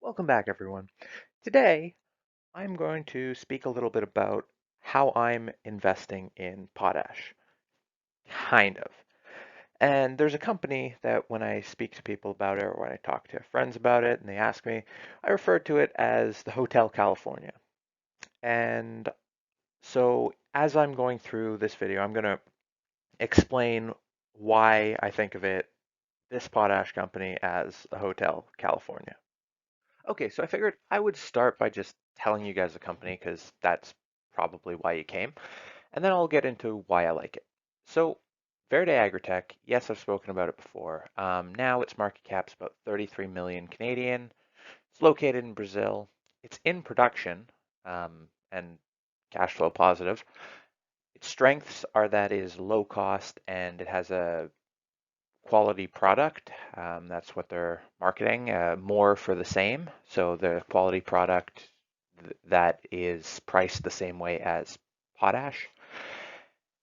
Welcome back, everyone. Today, I'm going to speak a little bit about how I'm investing in potash. Kind of. And there's a company that when I speak to people about it or when I talk to friends about it and they ask me, I refer to it as the Hotel California. And so as I'm going through this video, I'm going to explain why I think of this potash company, as the Hotel California. Okay, so I figured I would start by just telling you guys the company because that's probably why you came, and then I'll get into why I like it. So, Verde Agritech, yes, I've spoken about it before. Now its market cap's about 33 million Canadian. It's located in Brazil. It's in production and cash flow positive. Its strengths are that it is low cost and it has a quality product. That's what they're marketing, more for the same. So the quality product that is priced the same way as potash.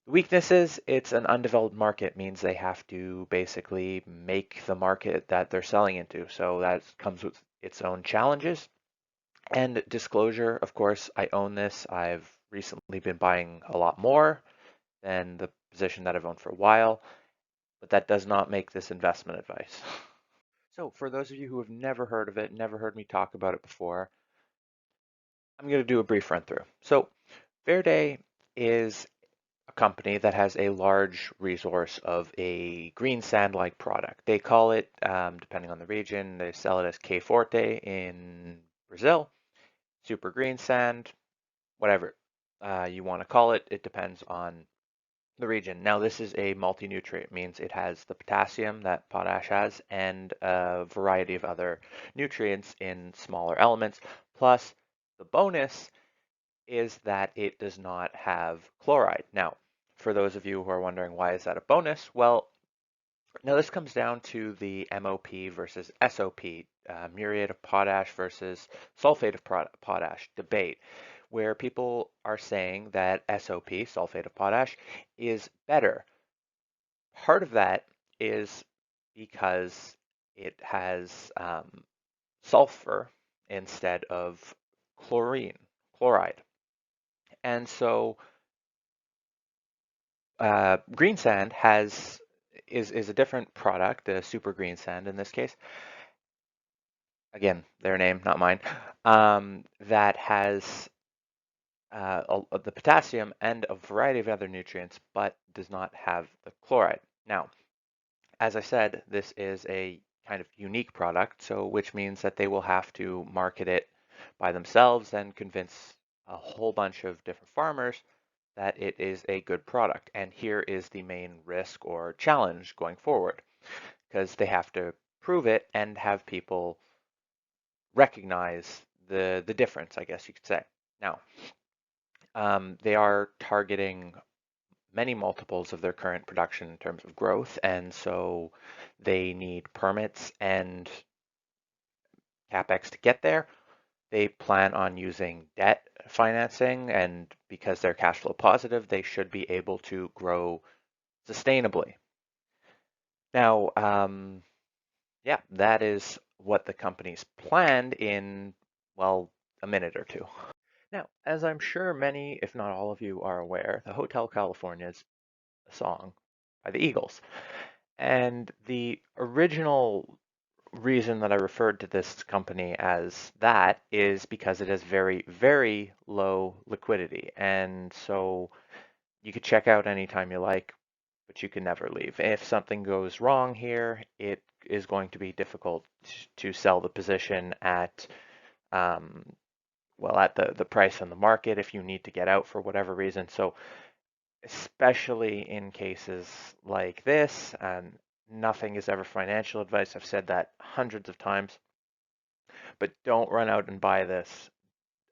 The weaknesses, it's an undeveloped market, means they have to basically make the market that they're selling into. So that comes with its own challenges. And disclosure, of course, I own this. I've recently been buying a lot more than the position that I've owned for a while, but that does not make this investment advice. So for those of you who have never heard of it, never heard me talk about it before, I'm going to do a brief run through. So Verde is a company that has a large resource of a green sand-like product. They call it, depending on the region, they sell it as K Forte in Brazil, super green sand, whatever you want to call it. It depends on the region. Now, this is a multi-nutrient, means it has the potassium that potash has and a variety of other nutrients in smaller elements. Plus, the bonus is that it does not have chloride. Now, for those of you who are wondering why is that a bonus, well, now this comes down to the MOP versus SOP, muriate of potash versus sulfate of potash debate, where people are saying that SOP, sulfate of potash, is better. Part of that is because it has sulfur instead of chloride. And so green sand is a different product, a super green sand in this case. Again, their name, not mine. That has the potassium and a variety of other nutrients, but does not have the chloride. Now, as I said, this is a kind of unique product, so which means that they will have to market it by themselves and convince a whole bunch of different farmers that it is a good product. And here is the main risk or challenge going forward, because they have to prove it and have people recognize the difference, I guess you could say. Now, they are targeting many multiples of their current production in terms of growth, and so they need permits and capex to get there. They plan on using debt financing, and because they're cash flow positive, they should be able to grow sustainably. Now, yeah, that is what the company's planned in, well, a minute or two. Now, as I'm sure many, if not all of you are aware, the Hotel California is a song by the Eagles. And the original reason that I referred to this company as that is because it has very, very low liquidity. And so you could check out anytime you like, but you can never leave. If something goes wrong here, it is going to be difficult to sell the position at um, well, at the price on the market if you need to get out for whatever reason. So especially in cases like this, and nothing is ever financial advice. I've said that hundreds of times, but don't run out and buy this.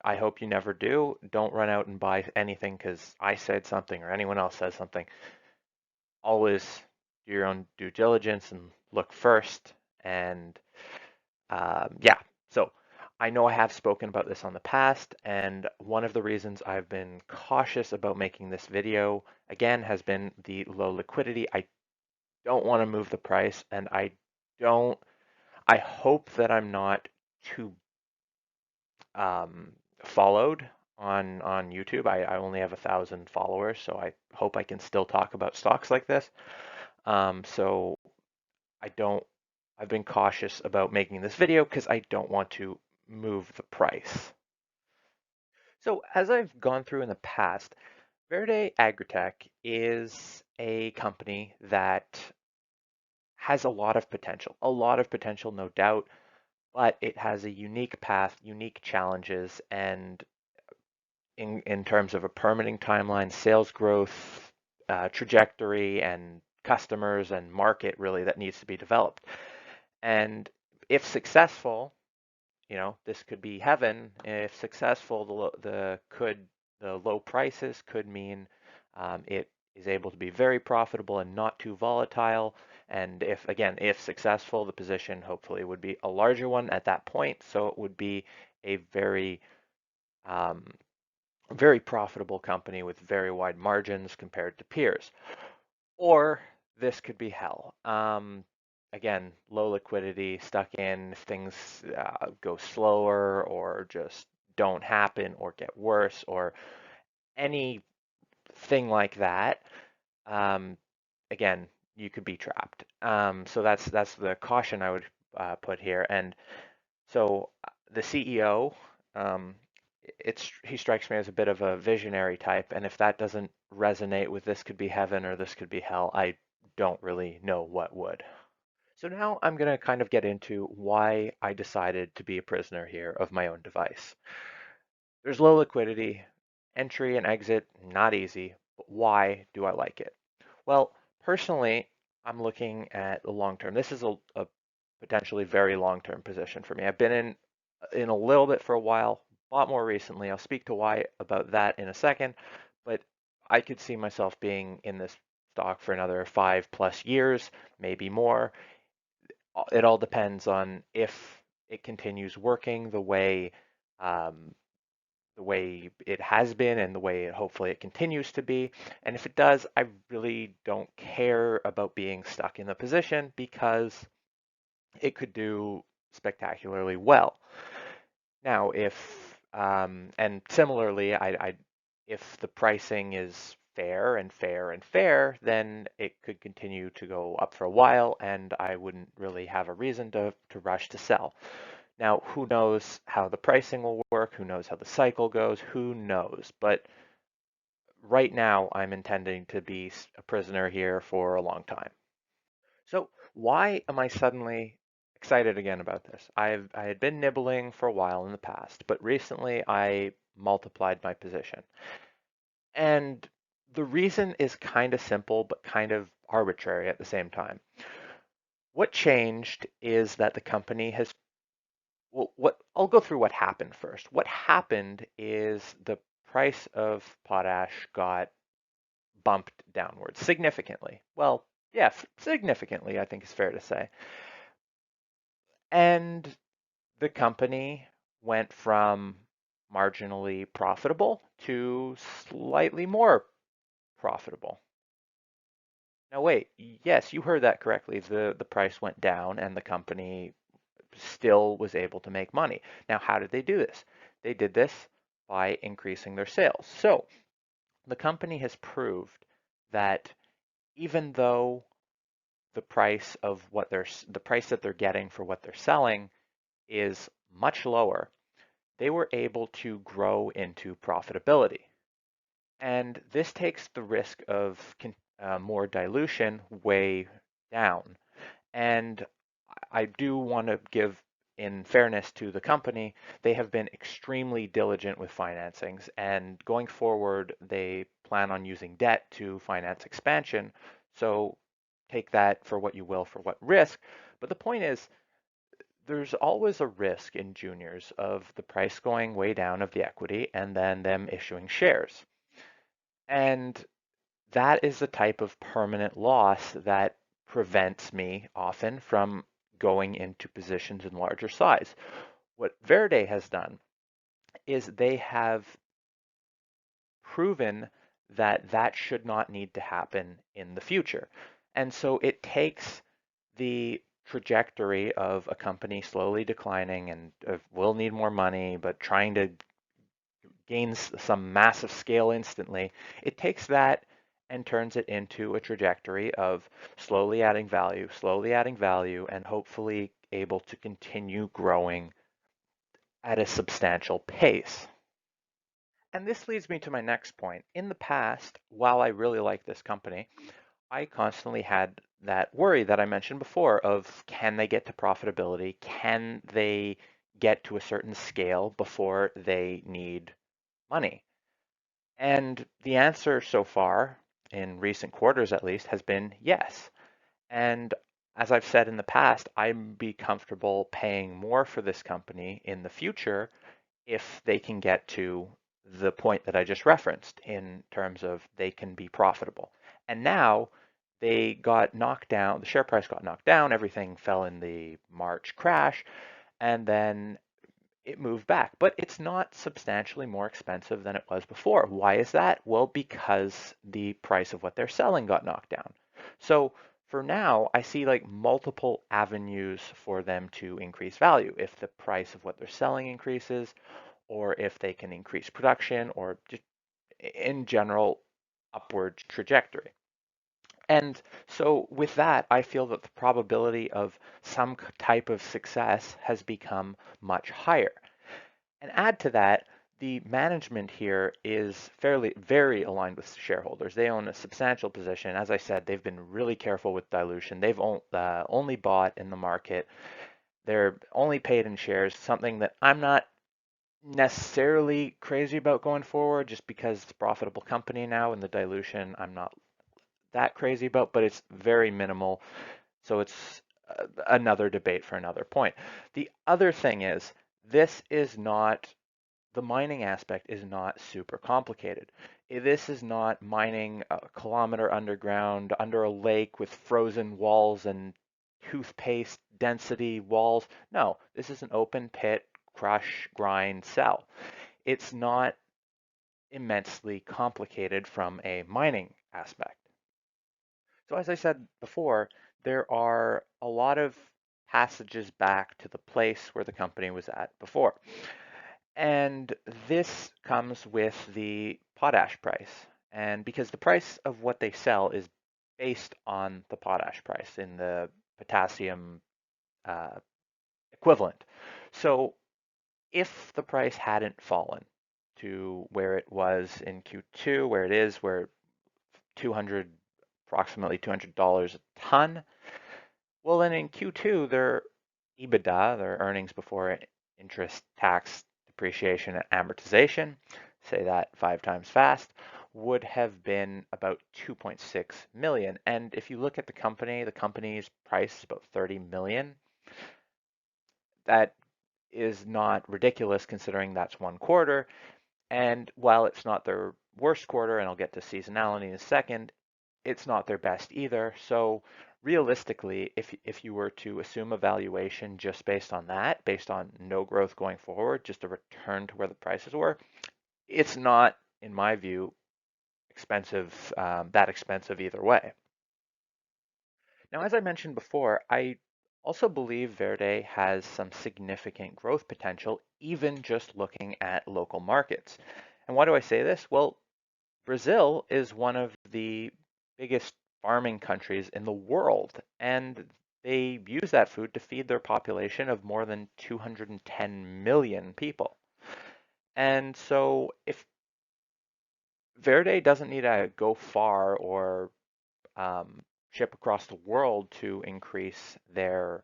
I hope you never do. Don't run out and buy anything because I said something or anyone else says something. Always do your own due diligence and look first. And yeah, so I know I have spoken about this on the past, and one of the reasons I've been cautious about making this video, again, has been the low liquidity. I don't want to move the price, and I hope that I'm not too followed on YouTube. I only have 1,000 followers, so I hope I can still talk about stocks like this. So I don't. I've been cautious about making this video because I don't want to move the price. So as I've gone through in the past, Verde Agritech is a company that has a lot of potential, no doubt, but it has a unique path, unique challenges, and in terms of a permitting timeline, sales growth, trajectory, and customers and market really that needs to be developed. And if successful, this could be heaven. If successful, the low prices could mean it is able to be very profitable and not too volatile. And if successful, the position hopefully would be a larger one at that point. So it would be a um, very profitable company with very wide margins compared to peers. Or this could be hell. Again, low liquidity, stuck in, if things go slower or just don't happen or get worse or anything like that. Um, again, you could be trapped. So that's the caution I would put here. And so the CEO, um, he strikes me as a bit of a visionary type, and if that doesn't resonate with this could be heaven or this could be hell, I don't really know what would. So now I'm going to kind of get into why I decided to be a prisoner here of my own device. There's low liquidity, entry and exit, not easy, but why do I like it? Well, personally, I'm looking at the long term. This is a potentially very long-term position for me. I've been in a little bit for a while, bought more recently. I'll speak to why about that in a second, but I could see myself being in this stock for another 5+ years, maybe more. It all depends on if it continues working um, the way it has been and the way hopefully it continues to be. And if it does, I really don't care about being stuck in the position because it could do spectacularly well. Now, and similarly, if the pricing is fair and fair and fair, then it could continue to go up for a while, and I wouldn't really have a reason to rush to sell. Now, who knows how the pricing will work? Who knows how the cycle goes? Who knows? But right now, I'm intending to be a prisoner here for a long time. So why am I suddenly excited again about this? I had been nibbling for a while in the past, but recently I multiplied my position. And the reason is kind of simple, but kind of arbitrary at the same time. What changed is that the company has, well, what I'll go through what happened first. What happened is the price of potash got bumped downwards significantly. Well, yeah, significantly, I think is fair to say. And the company went from marginally profitable to slightly more profitable. Now wait, yes, you heard that correctly. The price went down and the company still was able to make money. Now, how did they do this? They did this by increasing their sales. So the company has proved that even though the price that they're getting for what they're selling is much lower, they were able to grow into profitability. And this takes the risk of more dilution way down. And I do want to give, in fairness to the company, they have been extremely diligent with financings. And going forward, they plan on using debt to finance expansion. So take that for what you will, for what risk. But the point is, there's always a risk in juniors of the price going way down of the equity and then them issuing shares. And that is the type of permanent loss that prevents me often from going into positions in larger size. What Verde has done is they have proven that that should not need to happen in the future. And so it takes the trajectory of a company slowly declining and will need more money, but trying to gain some massive scale instantly, it takes that and turns it into a trajectory of slowly adding value, and hopefully able to continue growing at a substantial pace. And this leads me to my next point. In the past, while I really like this company, I constantly had that worry that I mentioned before of, can they get to profitability? Can they get to a certain scale before they need money? And the answer so far, in recent quarters at least, has been yes. And as I've said in the past, I'd be comfortable paying more for this company in the future if they can get to the point that I just referenced in terms of they can be profitable. And now they got knocked down, the share price got knocked down, everything fell in the March crash, and then it moved back. But it's not substantially more expensive than it was before. Why is that? Well, because the price of what they're selling got knocked down. So for now, I see like multiple avenues for them to increase value. If the price of what they're selling increases, or if they can increase production, or just in general upward trajectory. And so with that, I feel that the probability of some type of success has become much higher. And add to that, the management here is very aligned with shareholders. They own a substantial position. As I said, they've been really careful with dilution. They've only bought in the market. They're only paid in shares, something that I'm not necessarily crazy about going forward, just because it's a profitable company now, and the dilution I'm not that crazy about, but it's very minimal. So it's another debate for another point. The other thing is, this is not, the mining aspect is not super complicated. This is not mining a kilometer underground under a lake with frozen walls and toothpaste density walls. No, this is an open pit, crush, grind, sell. It's not immensely complicated from a mining aspect. So as I said before, there are a lot of passages back to the place where the company was at before. And this comes with the potash price. And because the price of what they sell is based on the potash price in the potassium uh, equivalent. So if the price hadn't fallen to where it was in Q2, where it is, where 200, approximately $200 a ton, well, then in Q2, their EBITDA, their earnings before interest, tax, depreciation, and amortization, say that 5 times fast, would have been about 2.6 million. And if you look at the company's price is about 30 million. That is not ridiculous considering that's one quarter. And while it's not their worst quarter, and I'll get to seasonality in a second, it's not their best either. So realistically, if you were to assume a valuation just based on that, based on no growth going forward, just a return to where the prices were, it's not, in my view, expensive, that expensive either way. Now, as I mentioned before, I also believe Verde has some significant growth potential, even just looking at local markets. And why do I say this? Well, Brazil is one of the biggest farming countries in the world, and they use that food to feed their population of more than 210 million people. And so if Verde doesn't need to go far or ship across the world to increase their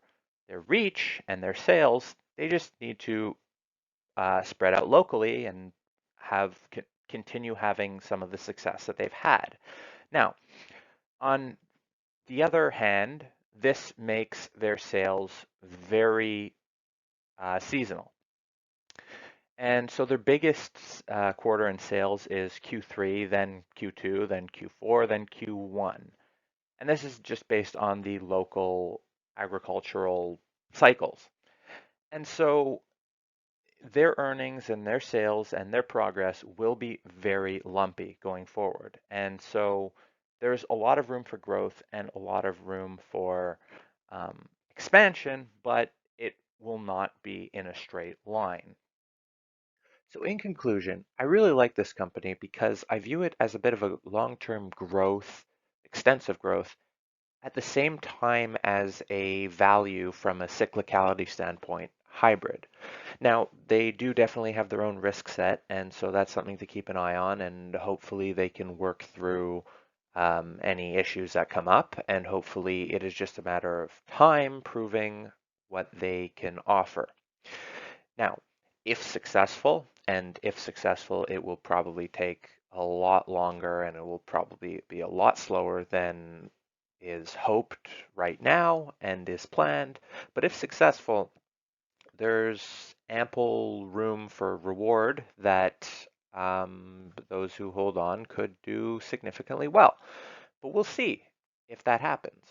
reach and their sales, they just need to spread out locally and have continue having some of the success that they've had. Now, on the other hand, this makes their sales very seasonal. And so their biggest quarter in sales is Q3, then Q2, then Q4, then Q1. And this is just based on the local agricultural cycles. And so their earnings and their sales and their progress will be very lumpy going forward. And so there's a lot of room for growth and a lot of room for expansion, but it will not be in a straight line. So in conclusion, I really like this company because I view it as a bit of a long-term growth, extensive growth, at the same time as a value from a cyclicality standpoint, hybrid. Now, they do definitely have their own risk set, and so that's something to keep an eye on, and hopefully they can work through any issues that come up, and hopefully it is just a matter of time proving what they can offer. Now, if successful, it will probably take a lot longer and it will probably be a lot slower than is hoped right now and is planned. But if successful, there's ample room for reward that those who hold on could do significantly well. But we'll see if that happens.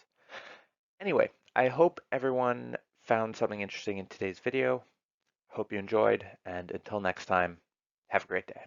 Anyway, I hope everyone found something interesting in today's video. Hope you enjoyed, and until next time, have a great day.